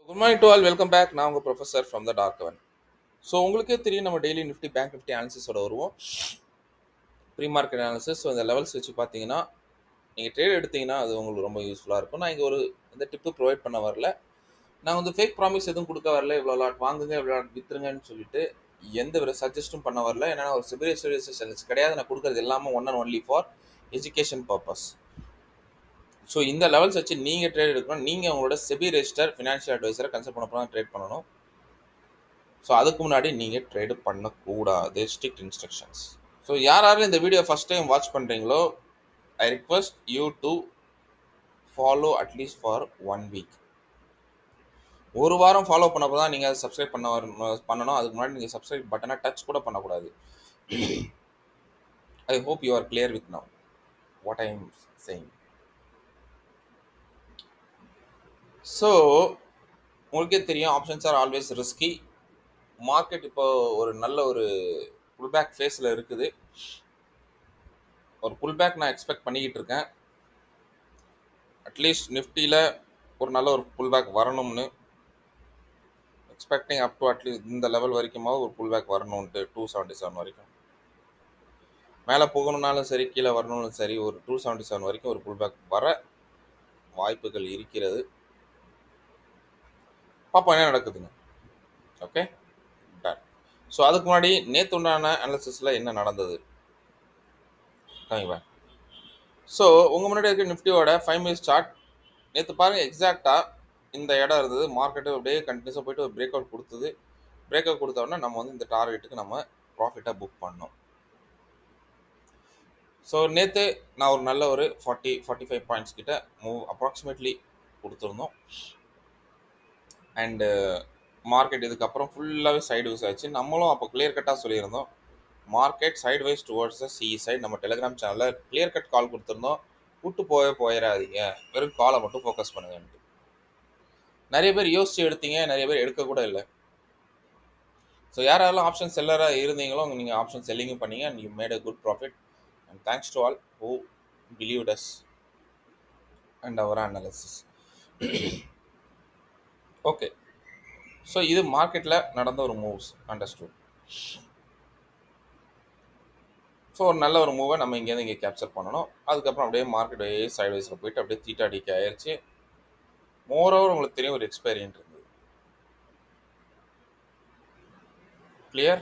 Good morning to all, welcome back. நான் உங்கள் professor from the dark one. So உங்களுக்கே தெரியும், நம்ம டெய்லி நிஃப்டி பேங்க் நிஃப்டி அனாலிசிஸோட வருவோம். Pre market analysis. ஸோ இந்த லெவல்ஸ் வச்சு பார்த்தீங்கன்னா, நீங்கள் ட்ரேட் எடுத்தீங்கன்னா அது உங்களுக்கு ரொம்ப யூஸ்ஃபுல்லாக இருக்கும். நான் இங்கே ஒரு இந்த டிப்பு ப்ரொவைட் பண்ண வரல. நான் வந்து ஃபேக் ப்ராமிஸ் எதுவும் கொடுக்க வரல. இவ்வளோ லாட் வாங்குங்க, இவ்வளோ லாட் விற்றுங்கன்னு சொல்லிட்டு எந்த ஒரு சஜஸ்ட்டும் பண்ண வரல. ஏன்னா ஒரு சிபிஎஸ் கிடையாது. நான் கொடுக்குறது எல்லாமே one and only for education purpose. So இந்த லெவல்ஸ் வச்சு நீங்கள் ட்ரேட் எடுக்கணும். நீங்கள் உங்களோட செபி ரெஜிஸ்டர் ஃபினான்ஷியல் அட்வைசரை கன்சல்ட் பண்ண தான் ட்ரேட் பண்ணணும். ஸோ அதுக்கு முன்னாடி நீங்கள் ட்ரேடு பண்ணக்கூடாது. Strict instructions. ஸோ யாராலும் இந்த வீடியோ ஃபஸ்ட் டைம் வாட்ச் பண்ணுறீங்களோ, I request you to follow at least for 1 week. ஒரு வாரம் ஃபாலோ பண்ணப்போ தான் நீங்கள் சப்ஸ்கிரைப் பண்ணணும். அதுக்கு முன்னாடி நீங்கள் சப்ஸ்கிரைப் பட்டனை டச் கூட பண்ணக்கூடாது. I hope you are clear with now what I am saying. So உங்களுக்கே தெரியும், options are always risky. Market இப்போ ஒரு நல்ல ஒரு புல்பேக் ஃபேஸில் இருக்குது. ஒரு புல்பேக் நான் எக்ஸ்பெக்ட் பண்ணிக்கிட்டு இருக்கேன். அட்லீஸ்ட் நிஃப்டியில் ஒரு நல்ல ஒரு புல்பேக் வரணும்னு எக்ஸ்பெக்டிங். அப் டு அட்லீஸ்ட் இந்த லெவல் வரைக்குமாவது ஒரு புல்பேக் வரணும்ன்ட்டு 277 வரைக்கும். மேலே போகணுன்னாலும் சரி, கீழே வரணும்னு சரி, ஒரு 277 வரைக்கும் ஒரு புல்பேக் வர வாய்ப்புகள் இருக்கிறது. பார்ப்போம் என்ன நடக்குதுங்க. Okay done. ஸோ அதுக்கு முன்னாடி நேற்று உண்டான அனாலிசிஸில் என்ன நடந்தது காமிப்பேன். ஸோ உங்கள் முன்னாடி இருக்க நிஃப்டியோட 5 மினிட்ஸ் சார்ட். நேற்று பாருங்கள், எக்ஸாக்டாக இந்த இடம் இருந்தது. மார்க்கெட்டு அப்படியே கண்டினியூஸாக போயிட்டு ஒரு பிரேக் அவுட் கொடுத்தது. பிரேக் அவுட் கொடுத்தோடனே நம்ம வந்து இந்த டார்கெட்டுக்கு நம்ம ப்ராஃபிட்டாக புக் பண்ணோம். ஸோ நேற்று நான் ஒரு நல்ல ஒரு 45 பாயிண்ட்ஸ் கிட்ட மூவ் அப்ராக்சிமேட்லி கொடுத்துருந்தோம். அண்டு மார்க்கெட் இதுக்கப்புறம் ஃபுல்லாகவே சைடு வைஸ் ஆச்சு. நம்மளும் அப்போ கிளியர் கட்டாக சொல்லியிருந்தோம், market side wise towards the C side. நம்ம டெலிகிராம் சேனலில் கிளியர் கட் கால் கொடுத்துருந்தோம், கூட்டு போயிடாதீங்க, வெறும் காலை மட்டும் ஃபோக்கஸ் பண்ணுங்கன்ட்டு. நிறைய பேர் யோசிச்சு எடுத்தீங்க, நிறைய பேர் எடுக்க கூட இல்லை. ஸோ யாரெல்லாம் ஆப்ஷன் செல்லராக இருந்தீங்களோ நீங்கள் ஆப்ஷன் செல்லிங்கும் பண்ணீங்க and you made a good profit. And thanks to all who believed us and our analysis. Okay, so இது மார்க்கெட்டில் நடந்த ஒரு மூவ்ஸ், அண்டர்ஸ்டூட். ஸோ ஒரு நல்ல ஒரு மூவை நம்ம இங்கேருந்து இங்கே கேப்சர் பண்ணணும். அதுக்கப்புறம் அப்படியே மார்க்கெட் சைடு வைஸில் போயிட்டு அப்படியே தீட்டா டிக்கே ஆயிடுச்சு. மோரோவர் உங்களுக்கு தெரியும், ஒரு எக்ஸ்பைரின்ட் இருந்தது. கிளியர்.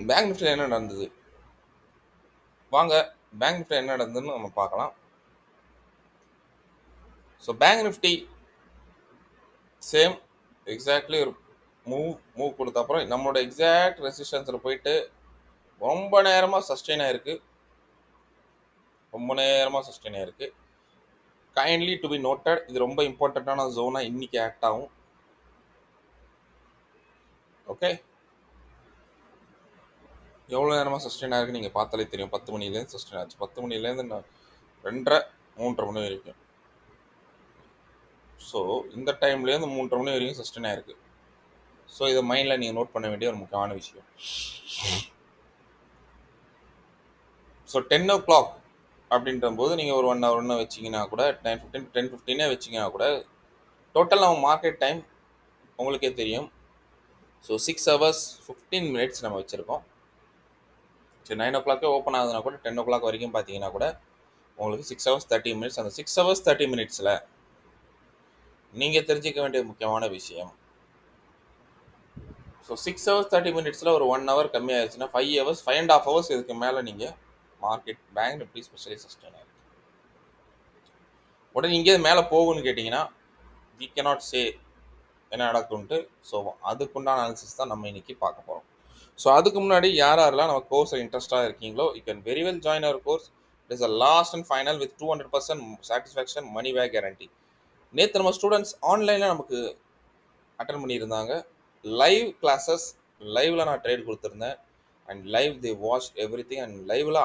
பேங்க் நிஃப்டியில் என்ன நடந்தது வாங்க, பேங்க் நிஃப்டி என்ன நடந்ததுன்னு நம்ம பார்க்கலாம். So bank Nifty same exactly ஒரு மூவ் கொடுத்த அப்புறம் நம்மளோட எக்ஸாக்ட் ரெசிஸ்டன்ஸில் போயிட்டு ரொம்ப நேரமாக சஸ்டெயின் ஆயிருக்கு. கைண்ட்லி டு பி நோட்டட், இது ரொம்ப இம்பார்ட்டண்ட்டான ஜோனாக இன்னைக்கு ஆக்ட் ஆகும். ஓகே, எவ்வளோ நேரமாக சஸ்டெயின் ஆயிருக்கு நீங்கள் பார்த்தாலே தெரியும். 10 மணிலேருந்து சஸ்டெயின் ஆச்சு. 10 மணிலேருந்து 2:30 3:30 மணி வரைக்கும். ஸோ இந்த டைம்லேருந்து 3:30 மணி வரைக்கும் சஸ்டெயின் ஆயிருக்கு. ஸோ இதை மைண்டில் நீங்கள் நோட் பண்ண வேண்டிய ஒரு முக்கியமான விஷயம். ஸோ 10 o'clock அப்படின்ற போது நீங்கள் ஒரு 1 hour வச்சிங்கன்னா கூட 10:15 வச்சிங்கன்னா கூட டோட்டல் நம்ம மார்க்கெட் டைம் உங்களுக்கே தெரியும். ஸோ 6 hours 15 minutes நம்ம வச்சுருக்கோம். சரி, 9 o'clock ஓப்பன் ஆகுதுன்னா கூட 10 o'clock வரைக்கும் பார்த்தீங்கன்னா கூட உங்களுக்கு 6 hours 30 minutes. அந்த 6 hours 30 minutesல நீங்கள் தெரிஞ்சிக்க வேண்டிய முக்கியமான விஷயம், ஸோ 6 hours 30 minutesல ஒரு 1 hour கம்மியாகிடுச்சுன்னா 5 hours 5.5 hours இதுக்கு மேலே நீங்கள் market bank Nifty specially sustain ஆகிருக்கு. உடனே இங்கே மேலே போகும்னு கேட்டிங்கன்னா வி கேனாட் சே என்ன நடக்கும்ன்ட்டு. ஸோ அதுக்குண்டான அனாலிசிஸ் தான் நம்ம இன்னைக்கு பார்க்க போகிறோம். ஸோ அதுக்கு முன்னாடி யாரெல்லாம் நம்ம கோர்ஸில் இன்ட்ரெஸ்டாக இருக்கீங்களோ, you can very well join our course. It is a last and final with 200% satisfaction, money back guarantee. நேற்று நம்ம ஸ்டூடெண்ட்ஸ் ஆன்லைனில் நமக்கு அட்டன் பண்ணியிருந்தாங்க. லைவ் கிளாஸஸ், லைவில் நான் ட்ரேட் கொடுத்துருந்தேன் and live they watch every thing. And லைவில்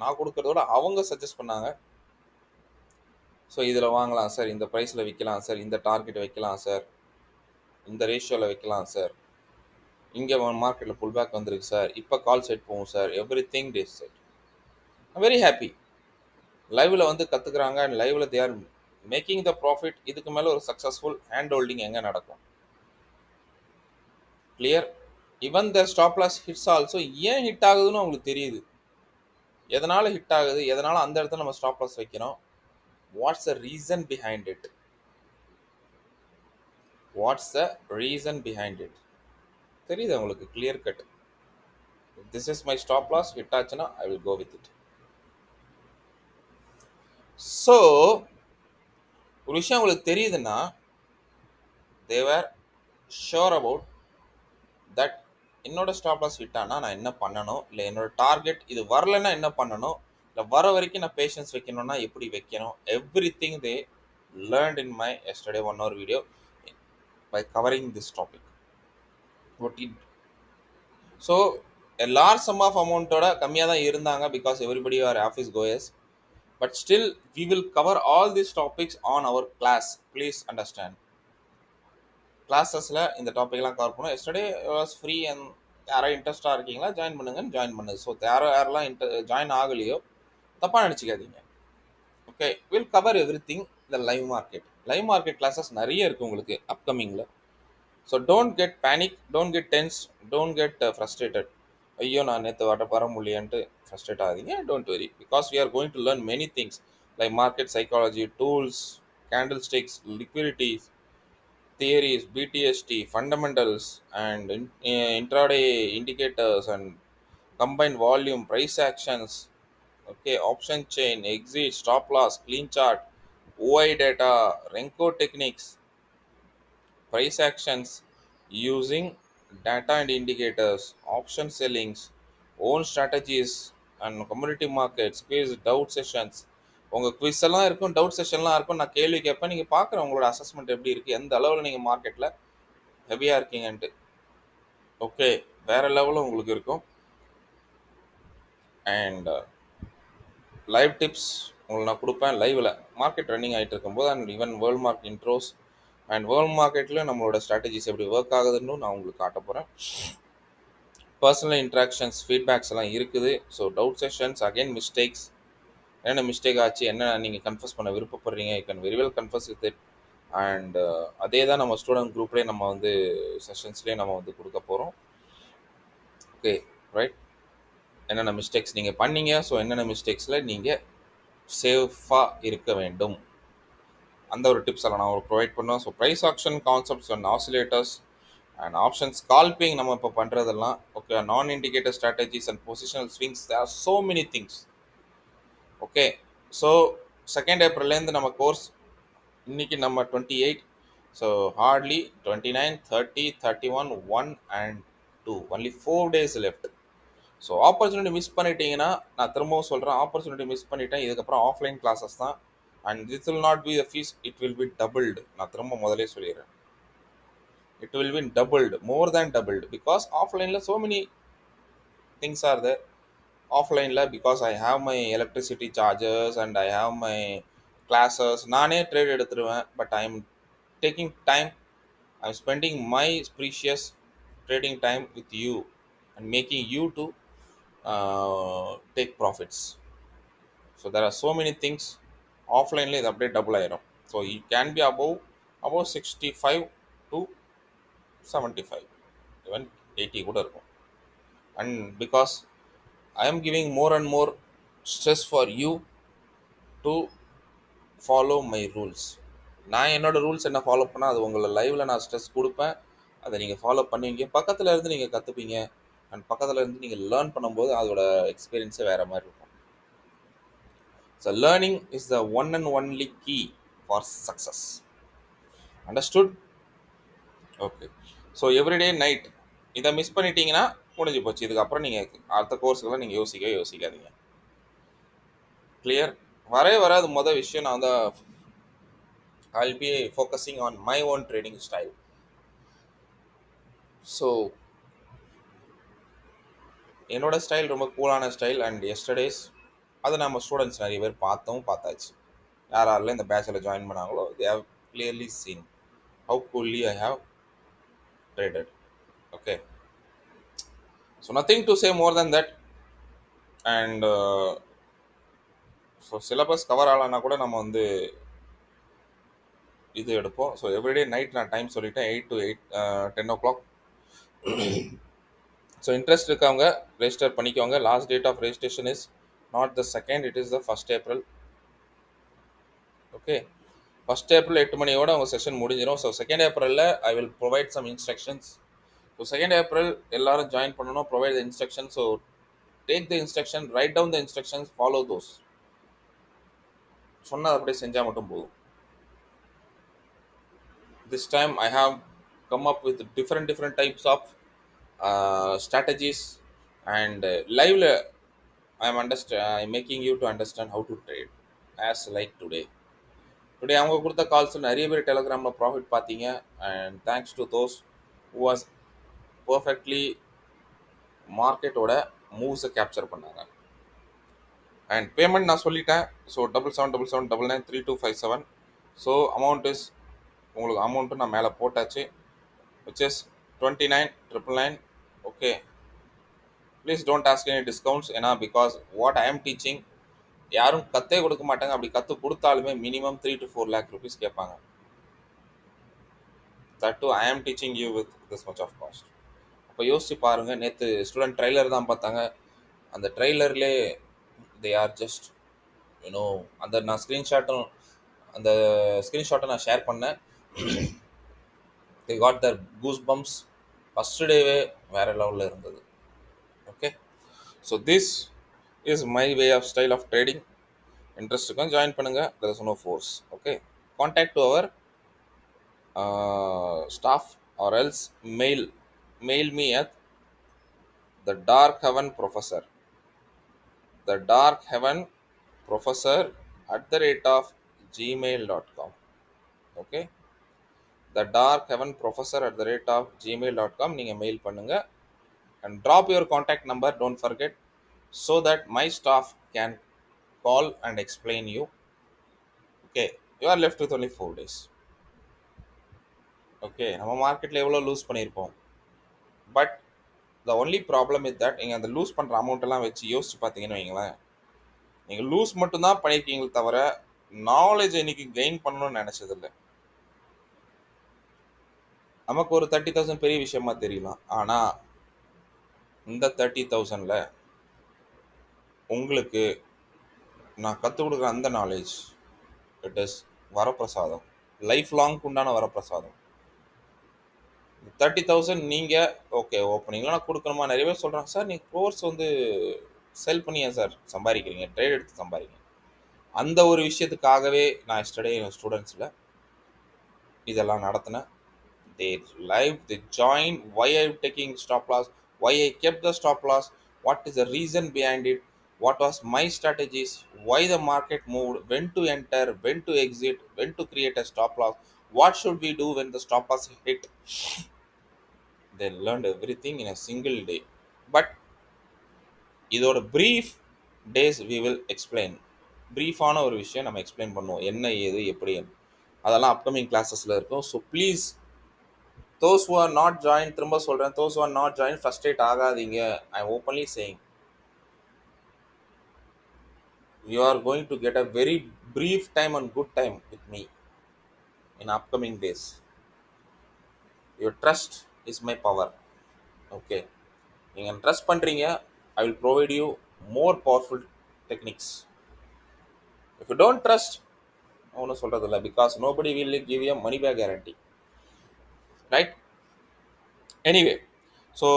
நான் கொடுக்குறதோட அவங்க சஜஸ்ட் பண்ணாங்க. ஸோ இதில் வாங்கலாம் சார், இந்த ப்ரைஸில் விற்கலாம் சார், இந்த டார்கெட் வைக்கலாம் சார், இந்த ரேஷியோவில் வைக்கலாம் சார், இங்கே மார்க்கெட்டில் புல் பேக் வந்துருக்கு சார், இப்போ கால் செட் போகும் sir, everything days set. I'm very happy. லைவில் வந்து கற்றுக்குறாங்க அண்ட் லைவில் they are making the profit, இதுக்கு மேலே ஒரு சக்ஸஸ்ஃபுல் ஹேண்ட் ஹோல்டிங் எங்கே நடக்கும்? Clear. Even the stop loss hits also ஏன் ஹிட் ஆகுதுன்னு உங்களுக்கு தெரியுது. எதனால் ஹிட் ஆகுது, எதனால் அந்த இடத்துல நம்ம ஸ்டாப் லாஸ் வைக்கிறோம், what's the reason behind it, what's the reason behind it தெரியுது உங்களுக்கு? Clear cut. This is my stop loss, hit ஆச்சுன்னா I will go with it. So ஒரு விஷயம் உங்களுக்கு தெரியுதுன்னா, தேவர் ஷோர் அபவுட் தட் என்னோட ஸ்டாப் லாஸ் ஹிட் ஆனால் நான் என்ன பண்ணணும், இல்லை என்னோட டார்கெட் இது வரலைன்னா என்ன பண்ணணும், இல்லை வர வரைக்கும் நான் பேஷன்ஸ் வைக்கணும்னா எப்படி வைக்கணும், every thing they learned in my yesterday 1 hour video by covering this topic. What it so large sum of அமௌண்ட்டோட கம்மியாக தான் இருந்தாங்க, because everybody are office goers. But still we will cover all these topics on our class. Please understand. கிளாஸஸில் இந்த டாப்பிக்லாம் cover பண்ணுவோம். Yesterday was free and யாராவது இன்ட்ரெஸ்டாக இருக்கீங்களா ஜாயின் பண்ணுங்கன்னு ஜாயின் பண்ணுது. ஸோ யாரெல்லாம் ஜாயின் ஆகலையோ தப்பாக நினச்சிக்காதீங்க. Okay, will cover every thing the live market. Live market classes நிறைய இருக்குது உங்களுக்கு அப்கமிங்கில். So don't get panic, don't get tense, don't get frustrated. ஐயோ நான் நேற்று வர முடியன்ட்டு ஃப்ரஸ்ட்ரேட் ஆகாதீங்க. Don't worry, because we are going to learn many things like market psychology, tools, candlesticks, liquidities, theories, BTST, fundamentals, and intraday indicators, and combined volume, price actions, okay, option chain, exit, stop loss, clean chart, OI data, Renko techniques, price actions using data and indicators, option sellings, own strategies, and commodity markets, quiz, doubt sessions. உங்கள் quiz எல்லாம் இருக்கும், doubt செஷன்லாம் இருக்கும். நான் கேள்வி கேட்பேன், நீங்கள் பார்க்குறேன் உங்களோட அசஸ்மெண்ட் எப்படி இருக்குது, எந்த அளவில் நீங்கள் மார்க்கெட்டில் ஹெவியாக இருக்கீங்கன்ட்டு. ஓகே, வேறு லெவலில் உங்களுக்கு இருக்கும். அண்ட் லைவ் டிப்ஸ் உங்களுக்கு நான் கொடுப்பேன் லைவில் மார்க்கெட் ரன்னிங் ஆகிட்டு இருக்கும்போது. And even world market intros and world மார்க்கெட்டில் நம்மளோட ஸ்ட்ராட்டஜிஸ் எப்படி ஒர்க் ஆகுதுன்னு நான் உங்களுக்கு காட்ட போகிறேன். பர்சனல் இன்ட்ராக்ஷன்ஸ், ஃபீட்பேக்ஸ் எல்லாம் இருக்குது. So doubt sessions, again mistakes, என்ன மிஸ்டேக் ஆச்சு, என்ன நீங்கள் கன்ஃபர்ஸ் பண்ண விருப்பப்படுறீங்க, you can very well confess with it. And அதே தான் நம்ம ஸ்டூடெண்ட் குரூப்லேயே நம்ம வந்து செஷன்ஸ்லேயே நம்ம வந்து கொடுக்க போகிறோம். ஓகே ரைட், என்னென்ன மிஸ்டேக்ஸ் நீங்கள் பண்ணீங்க, ஸோ என்னென்ன மிஸ்டேக்ஸில் நீங்கள் சேஃபாக இருக்க வேண்டும், அந்த ஒரு டிப்ஸ் எல்லாம் நான் உங்களுக்கு ப்ரொவைட் பண்ணுவேன். So price action concepts and oscillators and option scalping நம்ம இப்போ பண்ணுறதெல்லாம். ஓகே, நான் indicator strategies and positional swings, there are so many things. Okay, so 2nd ஏப்ரல்லேருந்து நம்ம கோர்ஸ், இன்றைக்கி நம்ம 28, so hardly 29, 30, 31, 1 and 2, only 4 days left. So opportunity miss பண்ணிட்டீங்கன்னா, நான் திரும்பவும் சொல்கிறேன், ஆப்பர்ச்சுனிட்டி மிஸ் பண்ணிட்டேன், இதுக்கப்புறம் ஆஃப்லைன் கிளாஸஸ் தான். And this will not be the fees, it will be doubled. நான் திரும்ப முதலே சொல்லிடுறேன், it will be doubled, more than doubled, because ஆஃப்லைனில் so many things are there. ஆஃப்லைனில் because I have my electricity charges and I have my classes, நானே trade எடுத்துருவேன். But I am taking time, I am spending my precious trading time with you and making you to take profits. So there are so many things. ஆஃப்லைனில் இது அப்படியே double ஆயிரும். So it can be above 65 to 75, even 80 கூட இருக்கும். And because I am giving more and more stress for you to follow my rules. நான் என்னோட rules என்ன follow பண்ணால் அது உங்களை லைவில் நான் ஸ்ட்ரெஸ் கொடுப்பேன், அதை நீங்கள் ஃபாலோ பண்ணுவீங்க, பக்கத்தில் இருந்து நீங்கள் கற்றுப்பீங்க. அண்ட் பக்கத்தில் இருந்து நீங்கள் லேர்ன் பண்ணும்போது அதோட எக்ஸ்பீரியன்ஸே வேறு மாதிரி இருக்கும். So learning is the one and only key for success. Understood? Okay, so everyday night இதை மிஸ் பண்ணிட்டீங்கன்னா முடிஞ்சு போச்சு. இதுக்கப்புறம் நீங்கள் அடுத்த கோர்ஸுக்கெல்லாம் நீங்கள் யோசிக்காதீங்க. கிளியர்? வராது. மொதல் விஷயம் நான் வந்து I'll be focusing on my own trading style. So என்னோட ஸ்டைல் ரொம்ப கூலான ஸ்டைல். அண்ட் எஸ்டர்டேஸ் அதை நம்ம ஸ்டூடெண்ட்ஸ் நிறைய பேர் பார்த்தாச்சு. யாரெல்லாம் இந்த பேட்சில் ஜாயின் பண்ணாங்களோ they have clearly seen how coolly I have traded. Okay, so nothing to say more than that. And so syllabus cover ஆகலைன்னா கூட நம்ம வந்து இது எடுப்போம். ஸோ எவ்ரிடே நைட் நான் டைம் சொல்லிட்டேன், 8 to 8 10 o'clock. ஸோ இன்ட்ரெஸ்ட் இருக்கவங்க ரெஜிஸ்டர் பண்ணிக்கோங்க. Last date of registration is not the second, it is the 1st April. Okay, 1st April 8 மணியோட உங்கள் செஷன் முடிஞ்சிடும். So 2nd April I will provide some instructions. So 2nd April எல்லாரும் join பண்ணணும், provide the instruction. So take the instruction, write down the instructions, follow those. சொன்னது அப்படியே செஞ்சால் மட்டும் போதும். This time I have come up with different types of strategies, and live I'm making you to understand how to trade as like today. அவங்க கொடுத்த calls நிறைய பேர் டெலிகிராமில் ப்ராஃபிட் பார்த்தீங்க. And thanks to those who was perfectly மார்க்கெட்டோட மூவ்ஸை capture பண்ணாங்க. And payment நான் சொல்லிட்டேன். ஸோ 7777993257. ஸோ அமௌண்ட் இஸ் உங்களுக்கு அமௌண்ட்டு நான் மேலே போட்டாச்சு, which is 29,999. Okay, please don't ask any discounts. ஏன்னா because what I am teaching யாரும் கத்தே கொடுக்க மாட்டாங்க. அப்படி கற்று கொடுத்தாலுமே மினிமம் 3 to 4 lakh rupees கேட்பாங்க. That to I am teaching you with this much of cost. அப்போ யோசிச்சு பாருங்கள். நேற்று ஸ்டூடெண்ட் ட்ரைலர் தான் பார்த்தாங்க. அந்த ட்ரைலர்லே தே ஆர் ஜஸ்ட் யூனோ, அந்த நான் ஸ்க்ரீன்ஷாட்டை நான் ஷேர் பண்ணேன். They got the goose bumps. First டேவே வேறு லெவலில் இருந்தது. Okay, so this is my way of style of trading. Interest இருக்கும், ஜாயின் பண்ணுங்கள். There is no force. Okay, contact to our staff or else mail me at the dark heaven professor @gmail.com. okay, the dark heaven professor @gmail.com. நீங்க mail பண்ணுங்க and drop your contact number, don't forget, so that my staff can call and explain you. okay, you are left with only 4 days. Okay, நம்ம மார்க்கெட்டில் எவ்வளோ loose பண்ணியிருப்போம். But the only problem is that நீங்கள் அந்த loose பண்ணுற அமௌண்ட்டெல்லாம் வச்சு யோசிச்சு பார்த்தீங்கன்னு வைங்களேன், நீங்கள் லூஸ் மட்டும்தான் பண்ணியிருக்கீங்களே தவிர நாலேஜ் இன்னைக்கு கெயின் பண்ணணும்னு நினச்சதில்லை. நமக்கு ஒரு 30,000 பெரிய விஷயமா தெரியலாம். ஆனால் இந்த 30,000ல் உங்களுக்கு நான் கற்றுக் கொடுக்குற அந்த நாலேஜ், இட் இஸ் வரப்பிரசாதம், லைஃப் லாங்க்கு உண்டான வரப்பிரசாதம். 30,000 நீங்கள் ஓகே ஓப்பனிங்லாம் நான் கொடுக்கணுமா? நிறைய பேர் சொல்கிறாங்க, சார் நீங்கள் கோர்ஸ் வந்து செல் பண்ணியா சார் சம்பாதிக்கிறீங்க, ட்ரேட் எடுத்து சம்பாதிக்கிறீங்க. அந்த ஒரு விஷயத்துக்காகவே நான் எஸ்டர்டே என் ஸ்டூடெண்ட்ஸில் இதெல்லாம் நடத்தினேன். they live, they join, why I am taking stop loss, why I kept the stop loss, what is the reason behind it, what was my strategies, why the market moved, when to enter, when to exit, when to create a stop loss, what should we do when the stop loss hit. They learned everything in a single day. But இதோட brief days we will explain. பிரீஃபான ஒரு விஷயம் நம்ம explain பண்ணுவோம், என்ன ஏது எப்படி, அதெல்லாம் upcoming கிளாஸஸில் இருக்கும். So please those who are not joined, திரும்ப சொல்கிறேன், those who are not joined frustrate ஆகாதீங்க. I am openly saying you are going to get a very brief time and good time with me in upcoming days. Your trust is my power. okay, நீங்கள் trust பண்ணுறீங்க, I will provide you more powerful techniques. if you don't trust, ஒன்றும் சொல்கிறது இல்லை, because nobody will give you a money back guarantee, right? Anyway, so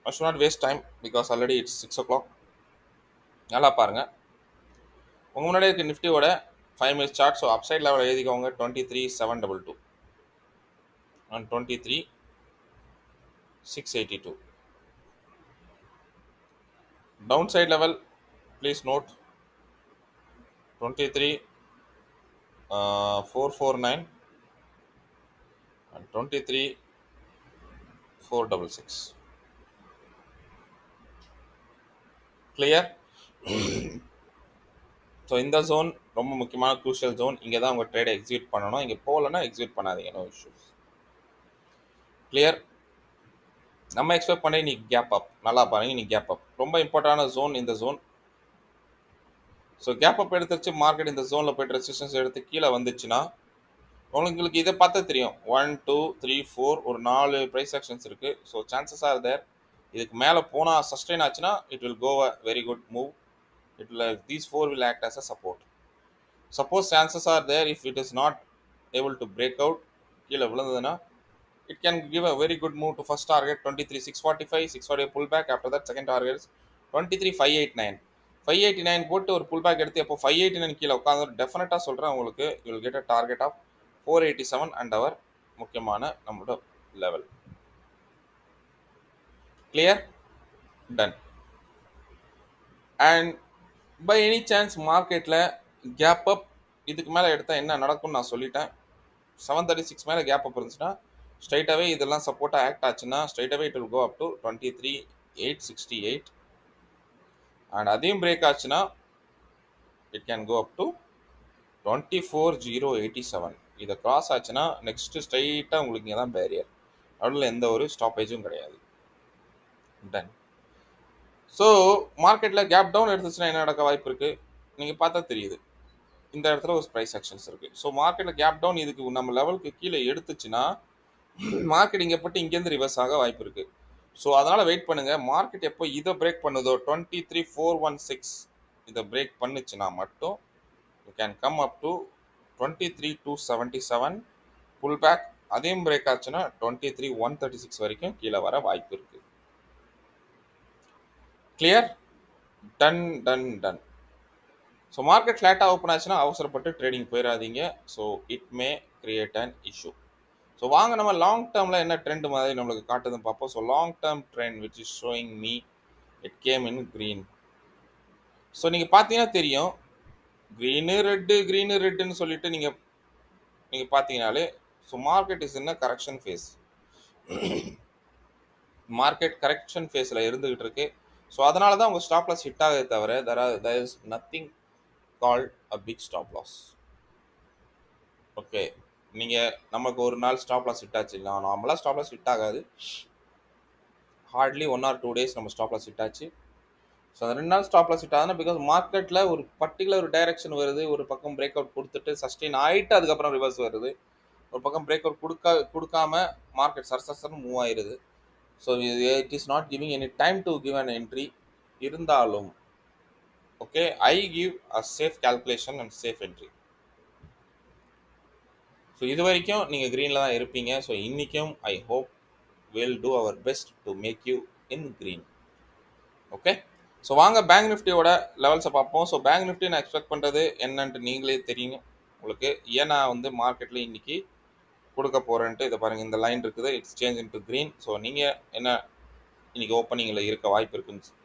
I should not waste time because already it's 6 o'clock. நல்லா பாருங்கள், உங்கள் முன்னாடி இருக்க நிஃப்டியோட 5 minutes chart. So upside level எழுதிக்கோங்க 23,722 and 23,682. Downside level please note 23,449 and 23,466. Clear? So இந்த zone ரொம்ப முக்கியமான க்ரூஷியல் ஜோன். இங்கே தான் உங்கள் ட்ரேடை எக்ஸிக்யூட் பண்ணணும். இங்கே போகலன்னா எக்ஸிக்யூட் பண்ணாதீங்க, நோ இஷ்யூஸ். கிளியர்? நம்ம எக்ஸ்பெக்ட் பண்ணி நீ கேப் அப், நல்லா பாருங்க, நீ கேப் அப் ரொம்ப இம்பார்ட்டண்டான ஜோன் இந்த ஜோன். ஸோ கேப் அப் எடுத்துச்சு மார்க்கெட் இந்த ஜோனில் போய்ட்டு ரெசிஸ்டன்ஸ் எடுத்து கீழே வந்துச்சுன்னா உங்களுக்கு இதை பார்த்தா தெரியும் 1 2 3 4 ஒரு 4 ப்ரைஸ் ஆக்ஷன்ஸ் இருக்குது. ஸோ சான்சஸ் ஆர் தேர் இதுக்கு மேலே போனால் சஸ்டெயின் ஆச்சுன்னா it will go a very good move. It will these four will act as a support. Suppose chances are there if it is not able to break out கீழே விழுந்ததுன்னா it can give a very good move to first target 23,645, 645 pullback. After that second target is 23,589. 589 போட்டு ஒரு pull back எடுத்து அப்போ 589 கீழே உட்காந்து டெஃபினட்டாக சொல்கிறேன் உங்களுக்கு you will get a target of 487 and our முக்கியமான நம்மளோட level. Clear? Done. And by any chance மார்க்கெட்டில் கேப் அப் இதுக்கு மேலே எடுத்தால் என்ன நடக்கும்னு நான் சொல்லிட்டேன். 736 மேலே கேப் அப் இருந்துச்சுன்னா ஸ்ட்ரைட்டாகவே இதெல்லாம் சப்போர்ட்டாக ஆக்ட் ஆச்சுன்னா ஸ்ட்ரைட்டாகவே it will go up to 23,868. And அதையும் பிரேக் ஆச்சுன்னா it can go up to 24,087. இதை கிராஸ் ஆச்சுன்னா நெக்ஸ்ட்டு ஸ்ட்ரைட்டாக உங்களுக்கு இங்கே தான் பேரியர், நடுவில் எந்த ஒரு ஸ்டாப்பேஜும் கிடையாது. டன். ஸோ மார்க்கெட்டில் கேப் டவுன் எடுத்துச்சுன்னா என்ன நடக்க வாய்ப்பு இருக்குது நீங்கள் பார்த்தா தெரியுது. இந்த இடத்துல ஒரு ப்ரைஸ் ஆக்ஷன்ஸ் இருக்குது. ஸோ மார்க்கெட்டில் கேப் டவுன் இதுக்கு நம்ம லெவலுக்கு கீழே எடுத்துச்சுன்னா மார்க்கெட் இங்கே பட்டு இங்கேருந்து ரிவர்ஸ் ஆக வாய்ப்பு இருக்குது. ஸோ அதனால் வெயிட் பண்ணுங்கள். மார்க்கெட் எப்போ இதை பிரேக் பண்ணுதோ 23,416 இதை பிரேக் பண்ணுச்சுன்னா மட்டும் you can come up to 23,277 pull back. அதையும் பிரேக் ஆச்சுன்னா 23,136 வரைக்கும் கீழே வர வாய்ப்பு இருக்குது. Clear? Done done done. So market ஃப்ளாட்டாக ஓப்பன் ஆச்சுன்னா அவசரப்பட்டு ட்ரேடிங் போயிடாதீங்க. So it may create an issue. So வாங்க நம்ம லாங் டேர்மில் என்ன ட்ரெண்ட் மாதிரி நம்மளுக்கு காட்டுதுன்னு பார்ப்போம். So long term trend which is showing me it came in green. So நீங்கள் பார்த்தீங்கன்னா தெரியும் க்ரீனு ரெட்டுன்னு சொல்லிட்டு நீங்கள் பார்த்தீங்கனாலே so market is in correction phase. Market correction ஃபேஸில் இருந்துகிட்டு இருக்கு. ஸோ அதனால தான் உங்கள் ஸ்டாப் லாஸ் ஹிட் ஆகுது தவிர there is nothing called a big stop loss. Okay, நீங்கள் நமக்கு ஒரு நாள் ஸ்டாப் லாஸ் ஹிட் ஆச்சு இல்லை, நார்மலாக ஸ்டாப் லாஸ் ஹிட் ஆகாது. ஹார்ட்லி 1 or 2 days நம்ம ஸ்டாப் லாஸ் ஹிட் ஆச்சு. ஸோ அந்த 2 நாள் ஸ்டாப் லாஸ் ஹிட் ஆகுதுன்னா பிகாஸ் மார்க்கெட்டில் ஒரு பர்டிகுலர் ஒரு டைரக்ஷன் வருது, ஒரு பக்கம் பிரேக் அவுட் கொடுத்துட்டு சஸ்டெயின் ஆகிட்டு அதுக்கப்புறம் ரிவர்ஸ் வருது, ஒரு பக்கம் பிரேக் அவுட் கொடுக்காம மார்க்கெட் சர்சர்னு மூவ் ஆயிடுது. So it is not giving any time to give an entry. இருந்தாலும் okay, I give a safe calculation and safe entry. So இது வரைக்கும் நீங்கள் க்ரீனில் தான் இருப்பீங்க. ஸோ இன்றைக்கும் I hope will do our best to make you in green. Okay, so வாங்க bank நிஃப்டியோட லெவல்ஸை பார்ப்போம். ஸோ பேங்க் நிஃப்டி நான் எக்ஸ்பெக்ட் பண்ணுறது என்னன்ட்டு நீங்களே தெரியும் உங்களுக்கு. ஏன்னா மார்க்கெட்டில் இன்றைக்கி கொடுக்க போகிறேன்ட்டு இதை பாருங்கள், இந்த லைன் இருக்குது, it's change in to green. So நீங்கள் என்ன இன்றைக்கி ஓப்பனிங்கில் இருக்க வாய்ப்பு இருக்குன்னு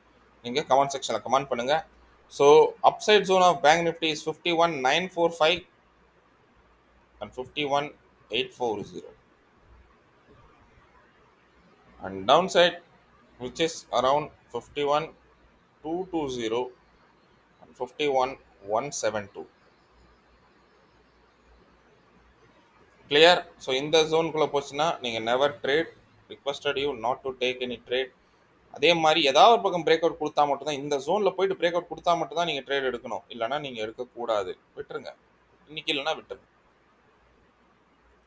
நீங்கள் கமெண்ட் செக்ஷனில் கமெண்ட் பண்ணுங்கள். So upside zone of bank Nifty is 51,945 and 51,840, and downside which is around 51,220 and 51,172. clear? So இந்த ஜோனுக்குள்ளே போச்சுன்னா நீங்கள் never trade, requested you not to take any trade. அதே மாதிரி ஏதாவது ஒரு பக்கம் பிரேக் அவுட் கொடுத்தா மட்டும்தான், இந்த ஜோனில் போயிட்டு பிரேக் அவுட் கொடுத்தா மட்டும்தான் நீங்கள் ட்ரேட் எடுக்கணும், இல்லைனா நீங்கள் எடுக்கக்கூடாது. விட்டுருங்க இன்னைக்கு, இல்லைனா விட்டுருங்க.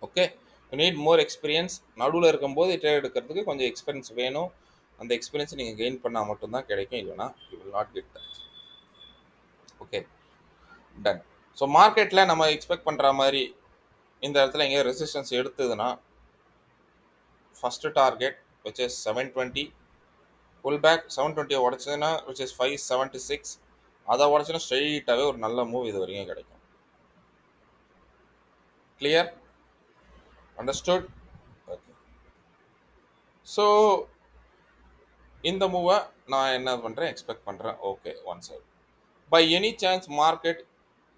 Okay, you need more experience. நடுவில் இருக்கும்போது ட்ரேட் எடுக்கிறதுக்கு கொஞ்சம் எக்ஸ்பீரியன்ஸ் வேணும். அந்த எக்ஸ்பீரியன்ஸ் நீங்கள் கெயின் பண்ணால் மட்டும்தான் கிடைக்கும், இல்லைனா you will not get that. Okay, done. So மார்க்கெட்டில் நம்ம எக்ஸ்பெக்ட் பண்ணுற மாதிரி இந்த இடத்துல எங்கேயோ ரெசிஸ்டன்ஸ் எடுத்ததுன்னா first target which is 720, pull back 720 உடச்சதுன்னா விச் இஸ் 576, அதை உடச்சுன்னா ஸ்ட்ரெயிட்டாகவே ஒரு நல்ல மூவ் இது வரைக்கும் கிடைக்கும். கிளியர்? அண்டர்ஸ்டுட்? ஓகே, ஸோ இந்த மூவை நான் என்ன பண்ணுறேன், எக்ஸ்பெக்ட் பண்ணுறேன். Okay, one side by any chance market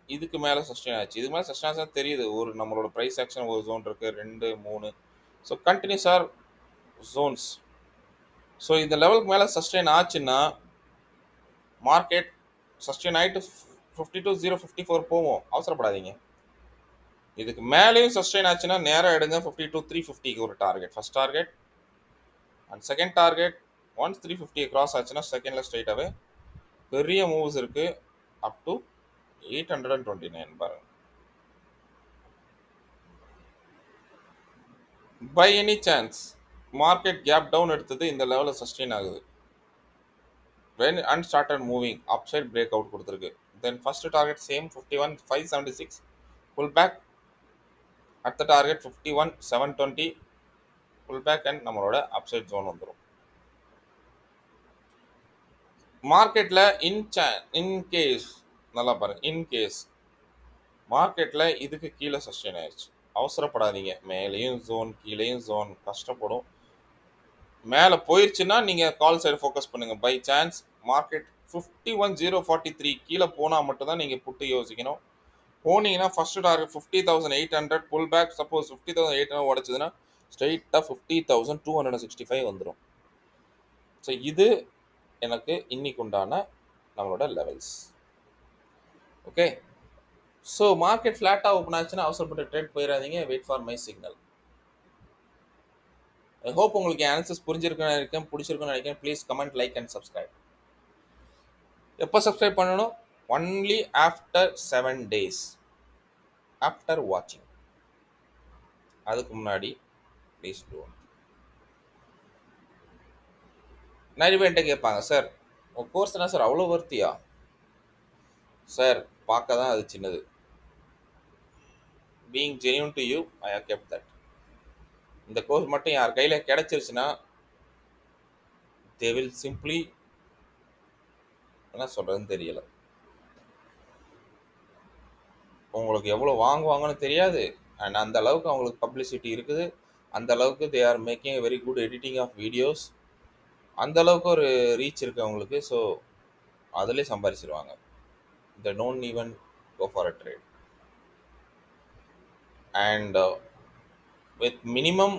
இதுக்கு மேலே சஸ்டெயின் ஆச்சு, இதுக்கு மேலே சஸ்டெயின் ஆச்சுன்னா தெரியுது ஒரு நம்மளோட ப்ரைஸ் ஆக்ஷன் ஒரு ஜோன் இருக்குது, 2 3. So continuous are zones. So இந்த லெவலுக்கு மேலே சஸ்டெயின் ஆச்சுன்னா மார்க்கெட் சஸ்டெயின் ஆகிட்டு 52,054 போவோம், அவசரப்படாதீங்க. இதுக்கு மேலேயும் சஸ்டெயின் ஆச்சுன்னா நேராக எடுங்க 52,350க்கு ஒரு target, first target. And second target once 350 cross ஆச்சுன்னா செகண்டில் ஸ்ட்ரைட்டாகவே பெரிய மூவ்ஸ் இருக்குது அப் டு 829 பாருங்க. By any chance market gap down எடுத்தது இந்த லெவலில் சஸ்டெயின் ஆகுது. when and started moving upside breakout கொடுத்துருக்கு. then first target same 51,576 pull back at the target 51,720 pull back and நம்மளோட upside zone வந்துரும். மார்க்கெட்ல இன் கேஸ் நல்லா பாருங்க, இன் கேஸ் மார்க்கெட்ல இதுக்கு கீழே சஸ்டெயின் ஆயிடுச்சு, அவசரப்படாதீங்க. மேலேயும் ஜோன் கீழேயும் ஜோன் கஷ்டப்படும். மேலே போயிடுச்சுன்னா நீங்கள் கால் சைடு ஃபோக்கஸ் பண்ணுங்க. பை சான்ஸ் மார்க்கெட் 51,043 கீழே போனால் மட்டும்தான் நீங்கள் புட்டு யோசிக்கணும். போனீங்கன்னா first target 50,800 pull back. Suppose 50,800 உடச்சதுன்னா ஸ்ட்ரைட்டாக 50,265 வந்துடும். ஸோ இது எனக்கு இன்னைக்கு உண்டான நம்மளோட லெவல்ஸ். ஓகே, ஸோ மார்க்கெட் ஃப்ளாட்டாக ஓப்பன் ஆச்சுன்னா அவசரப்பட்டு ட்ரேட் போயிடாதீங்க. Wait for my signal. I hope உங்களுக்கு ஆன்சர்ஸ் புரிஞ்சிருக்குன்னு நினைக்கிறேன், பிடிச்சிருக்குன்னு நினைக்கிறேன். Please comment, like and subscribe. எப்போ சப்ஸ்கிரைப் பண்ணணும்? ஒன்லி ஆஃப்டர் 7 days ஆஃப்டர் வாட்சிங். அதுக்கு முன்னாடி ப்ளீஸ் டூ. நிறைய பேர்கிட்ட கேட்பாங்க, சார் உங்கள் கோர்ஸ் என்ன சார் அவ்வளோ வர்த்தியா? சார் பார்க்க தான் அது சின்னது. Being genuine to you, I have kept that. இந்த கோர்ஸ் மட்டும் யார் கையில் கிடைச்சிருச்சுன்னா தே வில் சிம்பிளி, என்ன சொல்கிறதுன்னு தெரியல, உங்களுக்கு எவ்வளோ வாங்குவாங்கன்னு தெரியாது. அண்ட் அந்த அளவுக்கு அவங்களுக்கு பப்ளிசிட்டி இருக்குது, அந்த அளவுக்கு they are making very good editing of videos, அந்த அளவுக்கு ஒரு ரீச் இருக்குது அவங்களுக்கு. ஸோ அதிலே சம்பாதிச்சிருவாங்க. they don't even go for a trade. And with minimum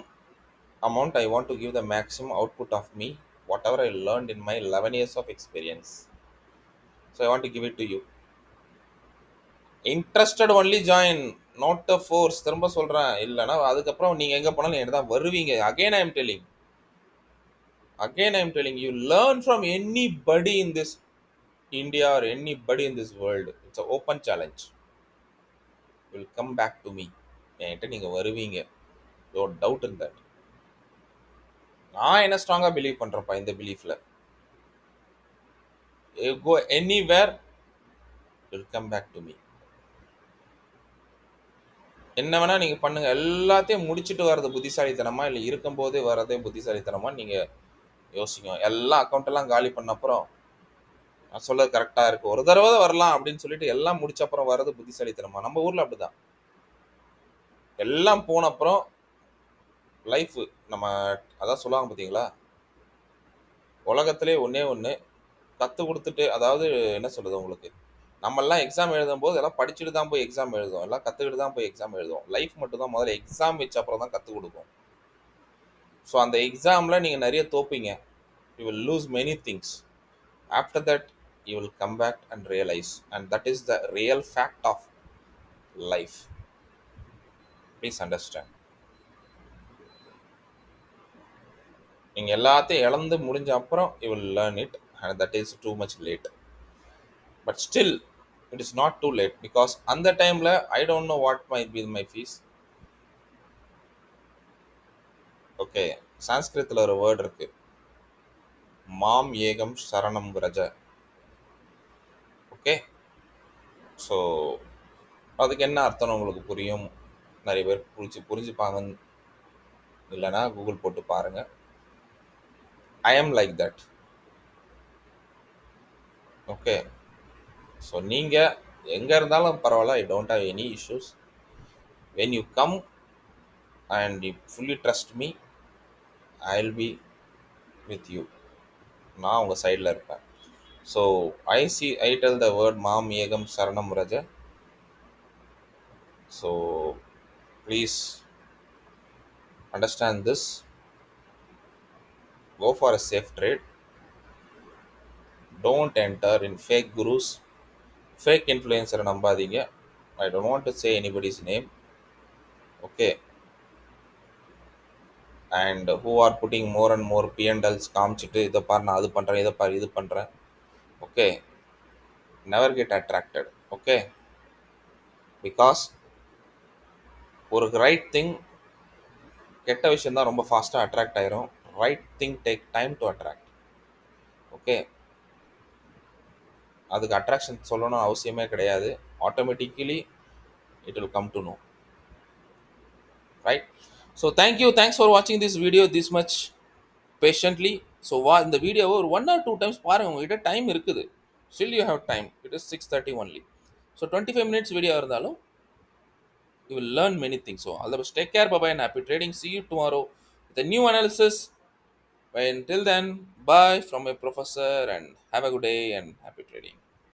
amount I want to give the maximum output of me, whatever I learned in my 11 years of experience. So I want to give it to you. Interested only join, not a force. திரும்ப சொல்கிறேன், இல்லைனா அதுக்கப்புறம் நீங்கள் எங்கே போனாலும் என்ன தான் வருவீங்க. again I am telling you, learn from anybody in this India or anybody in this world. It's an open challenge. You will come back to me. என்கிட்ட நீங்கள் வருவீங்க. No doubt in that. நான் என்ன ஸ்ட்ராங்காக பிலீவ் பண்ணுறேன்ப்பா இந்த பிலீஃபில். You go anywhere, you will come back to me. என்ன வேணால் நீங்கள் பண்ணுங்கள், எல்லாத்தையும் முடிச்சுட்டு வர்றது புத்திசாலித்தனமா இல்லை இருக்கும்போதே வர்றதே புத்திசாலித்தனமா நீங்கள் யோசிங்க. எல்லா அக்கௌண்ட்டெல்லாம் காலி பண்ண அப்புறம் நான் சொல்கிறது கரெக்டாக இருக்குது, ஒரு தடவை வரலாம் அப்படின்னு சொல்லிட்டு எல்லாம் முடிச்ச அப்புறம் வர்றது புத்திசாலித்தனமா? நம்ம ஊரில் அப்படி தான். எல்லாம் போன அப்புறம் லைஃப் நம்ம அதான் சொல்லுவாங்க பார்த்தீங்களா, உலகத்திலே ஒன்றே ஒன்று கற்றுக் கொடுத்துட்டு, அதாவது என்ன சொல்கிறது உங்களுக்கு, நம்மெல்லாம் எக்ஸாம் எழுதும்போது எல்லாம் படிச்சுட்டு தான் போய் எக்ஸாம் எழுதுவோம், எல்லாம் கற்றுக்கிட்டு தான் போய் எக்ஸாம் எழுதுவோம். லைஃப் மட்டும் தான் முதல்ல எக்ஸாம் வச்ச அப்புறம் தான் கற்றுக் கொடுக்கும். ஸோ அந்த எக்ஸாமில் நீங்கள் நிறைய தோப்பீங்க. You will lose many things. After that you will come back and realise, and that is the real fact of life. Please understand. நீங்கள் எல்லாத்தையும் இழந்து முடிஞ்ச அப்புறம் you will learn it, and that is too much late. But still it is not too late, because அந்த டைமில் I don't know what might be my fees. Okay, சான்ஸ்கிரித்தில் ஒரு word இருக்கு, மாம் ஏகம் சரணம் ரஜ. ஓகே, ஸோ அதுக்கு என்ன அர்த்தம்னு உங்களுக்கு புரியும். நிறைய பேர் புரிஞ்சுப்பாங்க, இல்லைனா கூகுள் போட்டு பாருங்கள். ஐ ஆம் லைக் தட். ஓகே, ஸோ நீங்கள் எங்கே இருந்தாலும் பரவாயில்ல, I don't have any issues. When you come and you fully trust me, I will be with you. நான் உங்கள் சைடில் இருப்பேன். So I tell the word மாம் ஏகம் சரணம் ரஜ. So please understand this. Go for a safe trade. Don't enter in fake gurus, fake influencer நம்பாதீங்க. I don't want to say anybody's name. Okay, and who are putting more and more P&Ls காமிச்சிட்டு இதை பாரு நான் அது பண்ணுறேன், இதை பாரு இது பண்ணுறேன். Okay, never get attracted. Okay, because ஒரு ரைட் திங் கெட்ட விஷயம் தான் ரொம்ப ஃபாஸ்ட்டாக அட்ராக்ட் ஆயிரும். Right thing take time to attract. Okay, அதுக்கு அட்ராக்ஷன் சொல்லணும்னு அவசியமே கிடையாது. Automatically it will come to know. Right. So thank you, thanks for வாட்சிங் this video this much patiently. So இந்த வீடியோவை ஒரு 1 or 2 டைம்ஸ் பாருங்கள். உங்ககிட்ட டைம் இருக்குது, still you have time. It is 6:30 only. So 25 minutes video இருந்தாலும் you will learn many things. So all the best. Take care. Bye bye and happy trading. See you tomorrow with a new analysis. Until then, bye from a professor and have a good day and happy trading.